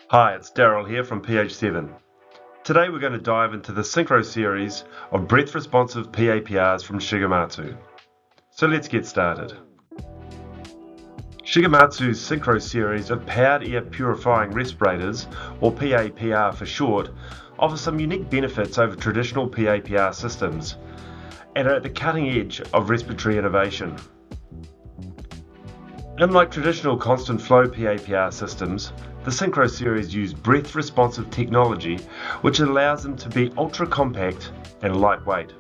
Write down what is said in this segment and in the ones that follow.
Hi, it's Daryl here from PH7. Today we're going to dive into the Synchro Series of breath-responsive PAPRs from Shigematsu. So let's get started. Shigematsu's Synchro Series of powered air-purifying respirators, or PAPR for short, offers some unique benefits over traditional PAPR systems and are at the cutting edge of respiratory innovation. Unlike traditional constant flow PAPR systems, the Synchro Series use breath-responsive technology which allows them to be ultra-compact and lightweight.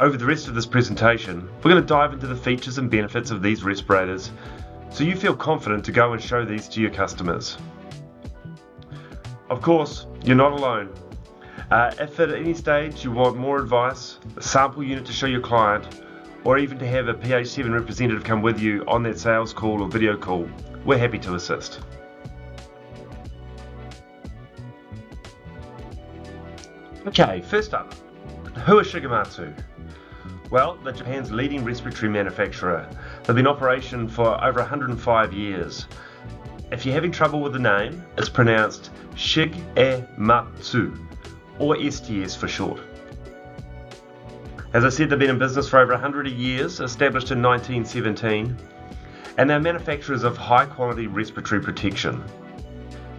Over the rest of this presentation, we're going to dive into the features and benefits of these respirators so you feel confident to go and show these to your customers. Of course, you're not alone. If at any stage you want more advice, a sample unit to show your client, or even to have a PH7 representative come with you on that sales call or video call, we're happy to assist. Okay, first up, who is Shigematsu? Well, they're Japan's leading respiratory manufacturer. They've been in operation for over 105 years. If you're having trouble with the name, it's pronounced Shigematsu, or STS for short. As I said, they've been in business for over 100 years, established in 1917, and they're manufacturers of high-quality respiratory protection.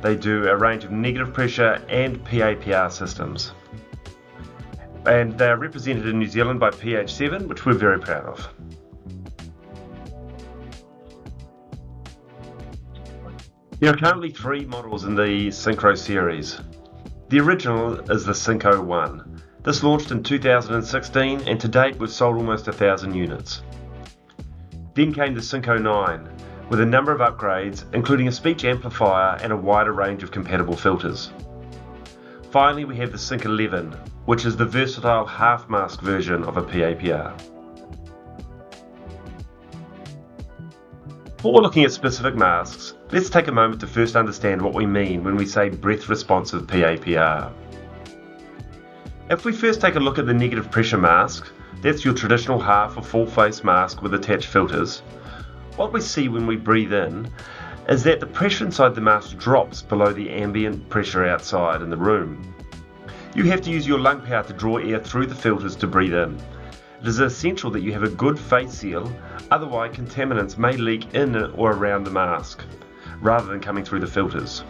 They do a range of negative pressure and PAPR systems. And they're represented in New Zealand by PH7, which we're very proud of. There are currently 3 models in the Synchro series. The original is the Synchro 1. This launched in 2016 and to date we've sold almost 1,000 units. Then came the Synchro 9 with a number of upgrades including a speech amplifier and a wider range of compatible filters. Finally we have the Synchro 11, which is the versatile half mask version of a PAPR. Before looking at specific masks, let's take a moment to first understand what we mean when we say breath responsive PAPR. If we first take a look at the negative pressure mask, that's your traditional half or full face mask with attached filters, what we see when we breathe in is that the pressure inside the mask drops below the ambient pressure outside in the room. You have to use your lung power to draw air through the filters to breathe in. It is essential that you have a good face seal, otherwise contaminants may leak in or around the mask, rather than coming through the filters.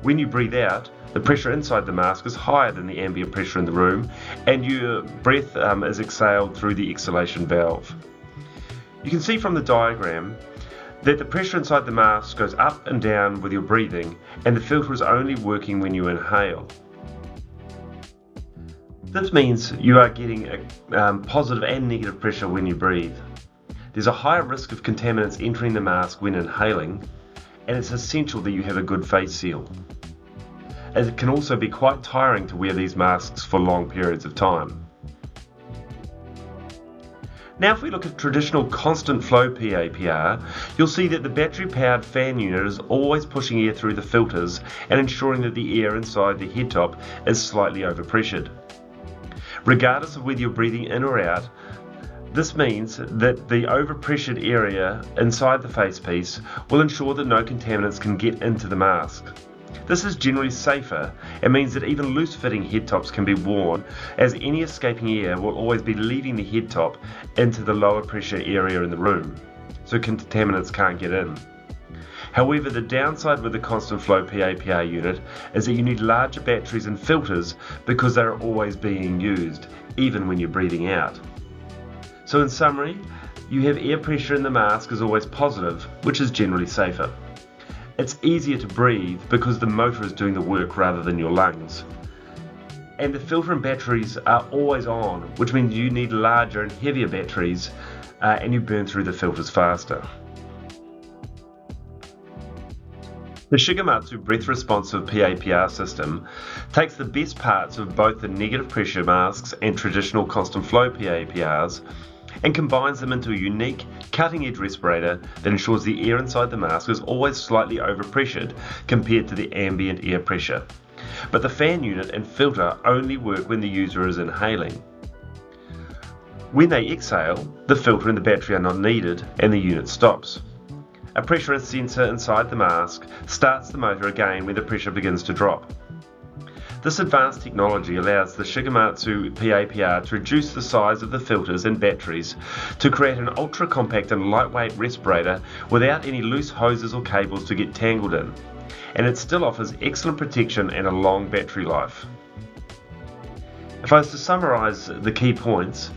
When you breathe out, the pressure inside the mask is higher than the ambient pressure in the room, and your breath is exhaled through the exhalation valve. You can see from the diagram that the pressure inside the mask goes up and down with your breathing, and the filter is only working when you inhale. This means you are getting a positive and negative pressure when you breathe. There's a higher risk of contaminants entering the mask when inhaling, and it's essential that you have a good face seal. It can also be quite tiring to wear these masks for long periods of time. Now if we look at traditional constant flow PAPR, you'll see that the battery powered fan unit is always pushing air through the filters and ensuring that the air inside the head top is slightly overpressured. Regardless of whether you're breathing in or out, this means that the overpressured area inside the facepiece will ensure that no contaminants can get into the mask. This is generally safer and means that even loose-fitting head tops can be worn, as any escaping air will always be leaving the head top into the lower pressure area in the room, so contaminants can't get in. However, the downside with the constant flow PAPR unit is that you need larger batteries and filters because they're always being used, even when you're breathing out. So in summary, you have air pressure in the mask is always positive, which is generally safer. It's easier to breathe because the motor is doing the work rather than your lungs. And the filter and batteries are always on, which means you need larger and heavier batteries and you burn through the filters faster. The Shigematsu breath responsive PAPR system takes the best parts of both the negative pressure masks and traditional constant flow PAPRs and combines them into a unique cutting-edge respirator that ensures the air inside the mask is always slightly overpressured compared to the ambient air pressure. But the fan unit and filter only work when the user is inhaling. When they exhale, the filter and the battery are not needed and the unit stops. A pressure sensor inside the mask starts the motor again when the pressure begins to drop. This advanced technology allows the Shigematsu PAPR to reduce the size of the filters and batteries to create an ultra-compact and lightweight respirator without any loose hoses or cables to get tangled in, and it still offers excellent protection and a long battery life. If I was to summarise the key points,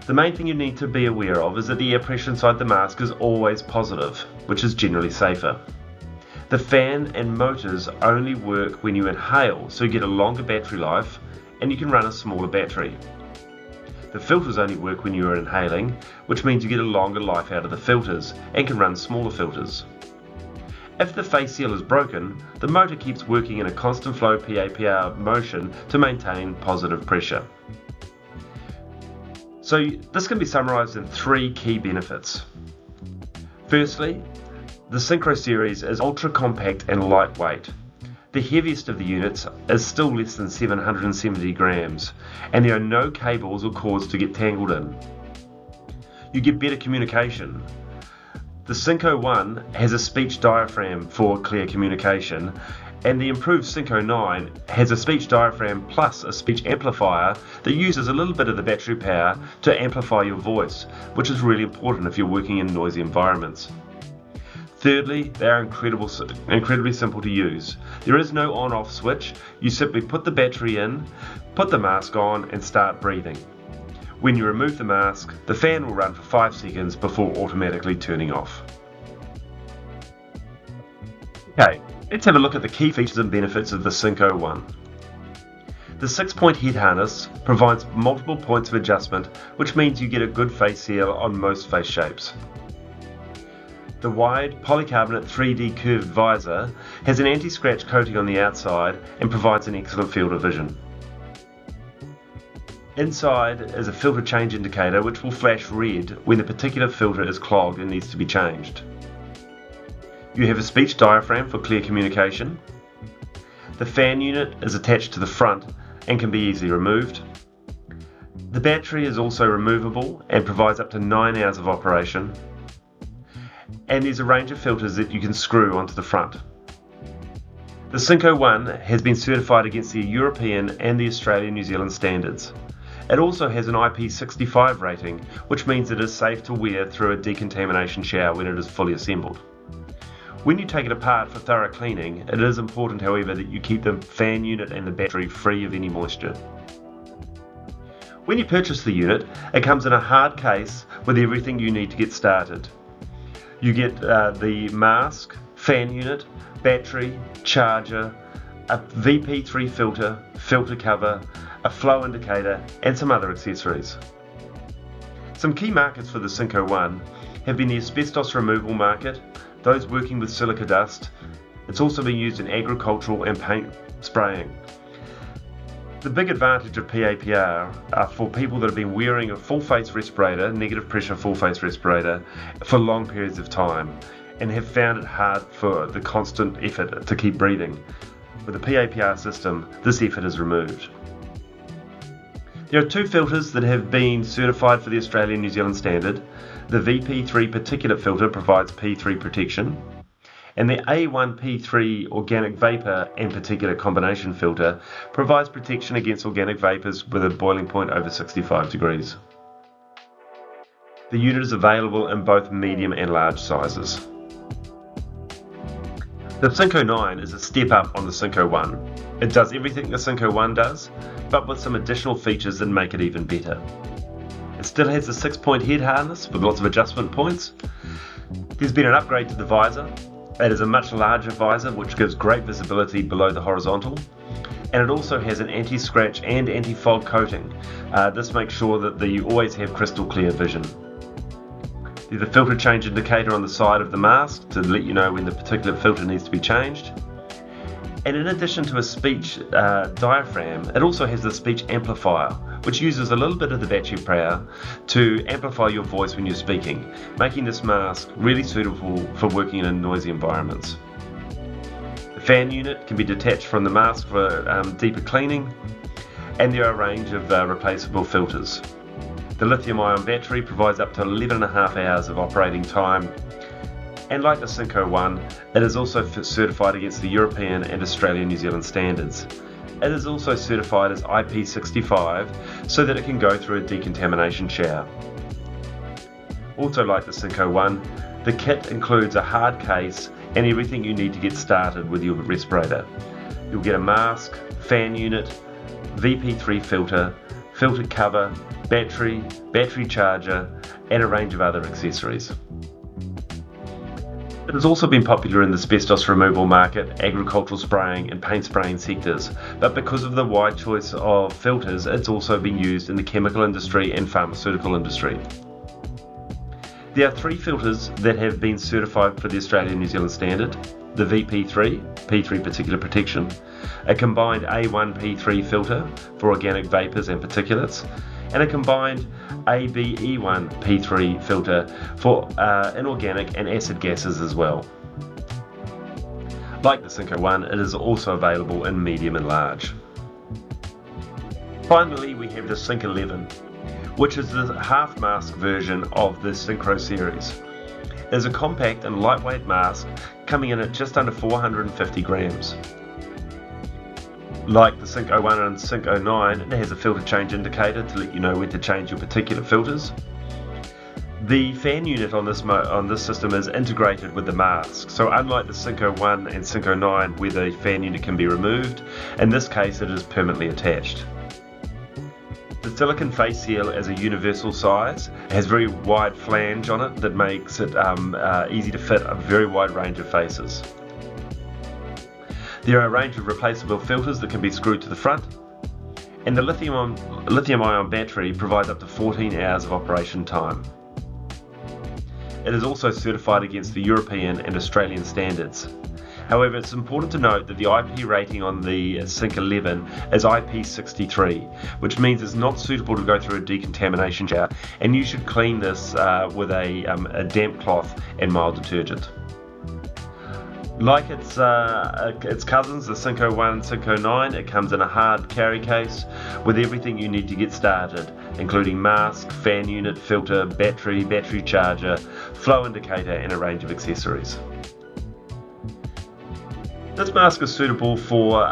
the main thing you need to be aware of is that the air pressure inside the mask is always positive, which is generally safer. The fan and motors only work when you inhale, so you get a longer battery life and you can run a smaller battery. The filters only work when you are inhaling, which means you get a longer life out of the filters and can run smaller filters. If the face seal is broken, the motor keeps working in a constant flow PAPR motion to maintain positive pressure. So this can be summarised in 3 key benefits. Firstly, the Synchro Series is ultra compact and lightweight. The heaviest of the units is still less than 770 grams, and there are no cables or cords to get tangled in. You get better communication. The Synchro 1 has a speech diaphragm for clear communication, and the improved Synchro 9 has a speech diaphragm plus a speech amplifier that uses a little bit of the battery power to amplify your voice, which is really important if you're working in noisy environments. Thirdly, they are incredibly simple to use. There is no on-off switch. You simply put the battery in, put the mask on and start breathing. When you remove the mask, the fan will run for 5 seconds before automatically turning off. Okay, let's have a look at the key features and benefits of the Synchro 1. The 6-point head harness provides multiple points of adjustment, which means you get a good face seal on most face shapes. The wide polycarbonate 3D curved visor has an anti-scratch coating on the outside and provides an excellent field of vision. Inside is a filter change indicator which will flash red when the particular filter is clogged and needs to be changed. You have a speech diaphragm for clear communication. The fan unit is attached to the front and can be easily removed. The battery is also removable and provides up to 9 hours of operation. And there's a range of filters that you can screw onto the front. The Synchro 1 has been certified against the European and the Australian New Zealand standards. It also has an IP65 rating, which means it is safe to wear through a decontamination shower when it is fully assembled. When you take it apart for thorough cleaning, it is important, however, that you keep the fan unit and the battery free of any moisture. When you purchase the unit, it comes in a hard case with everything you need to get started. You get the mask, fan unit, battery, charger, a VP3 filter, filter cover, a flow indicator and some other accessories. Some key markets for the Synchro 1 have been the asbestos removal market, those working with silica dust. It's also been used in agricultural and paint spraying. The big advantage of PAPR are for people that have been wearing a full face respirator, negative pressure full face respirator, for long periods of time and have found it hard for the constant effort to keep breathing. With the PAPR system, this effort is removed. There are 2 filters that have been certified for the Australian New Zealand standard. The VP3 particulate filter provides P3 protection, and the A1P3 organic vapor and particulate combination filter provides protection against organic vapors with a boiling point over 65 degrees. The unit is available in both medium and large sizes. The Synchro 9 is a step up on the Synchro 1. It does everything the Synchro 1 does, but with some additional features that make it even better. It still has a 6-point head harness with lots of adjustment points. There's been an upgrade to the visor. It is a much larger visor which gives great visibility below the horizontal, and it also has an anti-scratch and anti-fog coating. This makes sure that you always have crystal clear vision. There's a filter change indicator on the side of the mask to let you know when the particular filter needs to be changed. And in addition to a speech diaphragm, it also has the speech amplifier, which uses a little bit of the battery power to amplify your voice when you're speaking, making this mask really suitable for working in noisy environments. The fan unit can be detached from the mask for deeper cleaning, and there are a range of replaceable filters. The lithium-ion battery provides up to 11.5 hours of operating time, And like the Synchro One, it is also certified against the European and Australian New Zealand standards. It is also certified as IP65 so that it can go through a decontamination shower. Also like the Synchro One, the kit includes a hard case and everything you need to get started with your respirator. You'll get a mask, fan unit, VP3 filter, filter cover, battery charger, and a range of other accessories. It has also been popular in the asbestos removal market, agricultural spraying and paint spraying sectors, but because of the wide choice of filters, it's also been used in the chemical industry and pharmaceutical industry. There are 3 filters that have been certified for the Australian New Zealand standard: the VP3, P3 particulate protection, a combined A1 P3 filter for organic vapours and particulates, and a combined ABE1 P3 filter for inorganic and acid gases as well. Like the Synchro One, it is also available in medium and large. Finally, we have the Sync 11, which is the half mask version of the Synchro Series. It is a compact and lightweight mask coming in at just under 450 grams. Like the Synchro 01 and Synchro 09, it has a filter change indicator to let you know when to change your particulate filters. The fan unit on this system is integrated with the mask, so unlike the Synchro 01 and Synchro 09 where the fan unit can be removed, in this case it is permanently attached. The silicone face seal is a universal size. It has very wide flange on it that makes it easy to fit a very wide range of faces. There are a range of replaceable filters that can be screwed to the front, and the lithium-ion battery provides up to 14 hours of operation time. It is also certified against the European and Australian standards. However, it's important to note that the IP rating on the Sync 11 is IP63, which means it's not suitable to go through a decontamination shower, and you should clean this with a damp cloth and mild detergent. Like its cousins, the Synchro 01 and Synchro 09, it comes in a hard carry case with everything you need to get started, including mask, fan unit, filter, battery charger, flow indicator, and a range of accessories. This mask is suitable for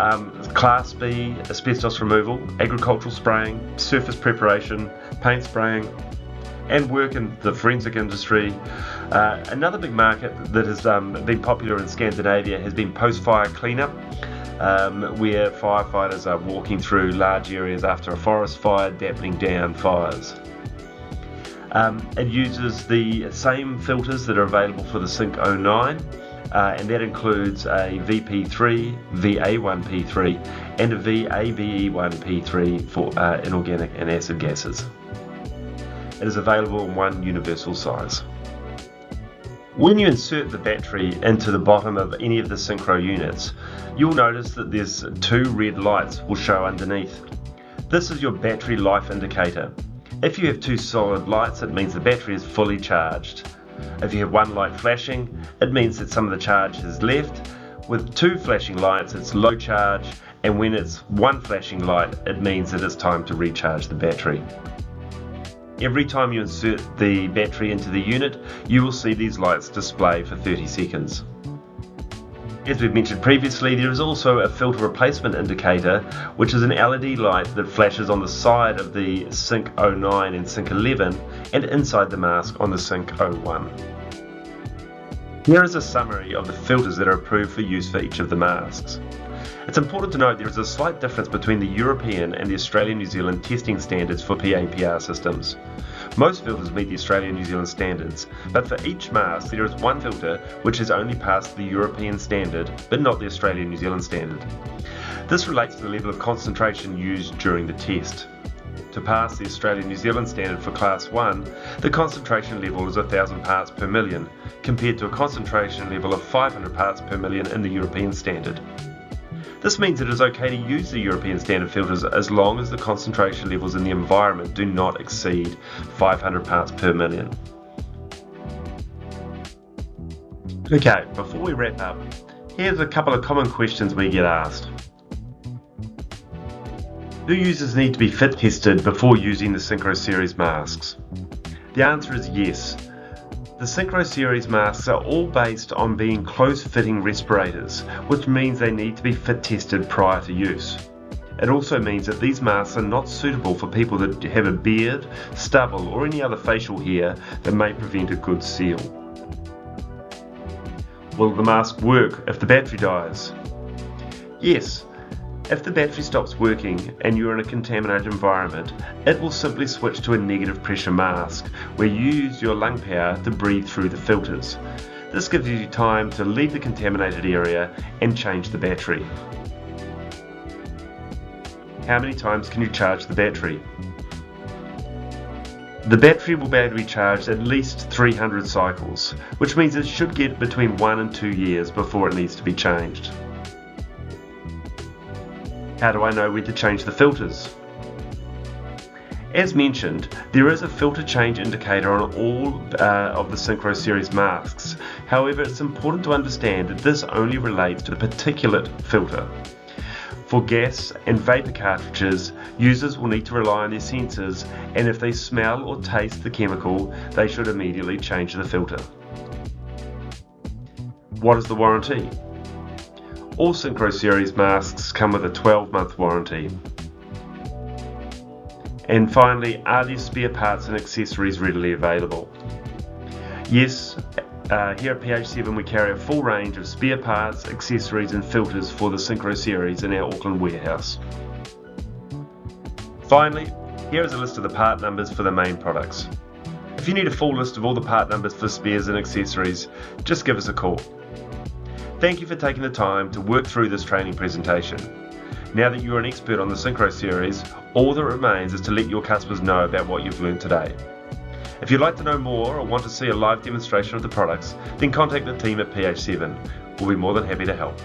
Class B asbestos removal, agricultural spraying, surface preparation, paint spraying, and work in the forensic industry. Another big market that has been popular in Scandinavia has been post-fire cleanup, where firefighters are walking through large areas after a forest fire, dampening down fires. It uses the same filters that are available for the Sync 09, and that includes a VP3, VA1P3, and a VABE1P3 for inorganic and acid gases. It is available in one universal size. When you insert the battery into the bottom of any of the Synchro units, you'll notice that there's 2 red lights will show underneath. This is your battery life indicator. If you have 2 solid lights, it means the battery is fully charged. If you have 1 light flashing, it means that some of the charge has left. With 2 flashing lights, it's low charge, and when it's 1 flashing light, it means that it's time to recharge the battery. Every time you insert the battery into the unit, you will see these lights display for 30 seconds. As we've mentioned previously, there is also a filter replacement indicator, which is an LED light that flashes on the side of the Sync 09 and Sync 11 and inside the mask on the Sync 01. Here is a summary of the filters that are approved for use for each of the masks. It's important to note there is a slight difference between the European and the Australian New Zealand testing standards for PAPR systems. Most filters meet the Australian New Zealand standards, but for each mask there is one filter which has only passed the European standard but not the Australian New Zealand standard. This relates to the level of concentration used during the test. To pass the Australian New Zealand standard for Class 1, the concentration level is 1,000 parts per million, compared to a concentration level of 500 parts per million in the European standard. This means it is okay to use the European standard filters as long as the concentration levels in the environment do not exceed 500 parts per million. Okay, before we wrap up, here's a couple of common questions we get asked. Do users need to be fit tested before using the Synchro Series masks? The answer is yes. The Synchro Series masks are all based on being close-fitting respirators, which means they need to be fit tested prior to use. It also means that these masks are not suitable for people that have a beard, stubble or any other facial hair that may prevent a good seal. Will the mask work if the battery dies? Yes. If the battery stops working and you're in a contaminated environment, it will simply switch to a negative pressure mask where you use your lung power to breathe through the filters. This gives you time to leave the contaminated area and change the battery. How many times can you charge the battery? The battery will be able to be charged at least 300 cycles, which means it should get between 1 and 2 years before it needs to be changed. How do I know when to change the filters? As mentioned, there is a filter change indicator on all of the Synchro Series masks. However, it's important to understand that this only relates to the particulate filter. For gas and vapor cartridges, users will need to rely on their sensors, and if they smell or taste the chemical, they should immediately change the filter. What is the warranty? All Synchro Series masks come with a 12-month warranty. And finally, are there spare parts and accessories readily available? Yes, here at PH7 we carry a full range of spare parts, accessories and filters for the Synchro Series in our Auckland warehouse. Finally, here is a list of the part numbers for the main products. If you need a full list of all the part numbers for spares and accessories, just give us a call. Thank you for taking the time to work through this training presentation. Now that you're an expert on the Synchro Series, all that remains is to let your customers know about what you've learned today. If you'd like to know more or want to see a live demonstration of the products, then contact the team at PH7. We'll be more than happy to help.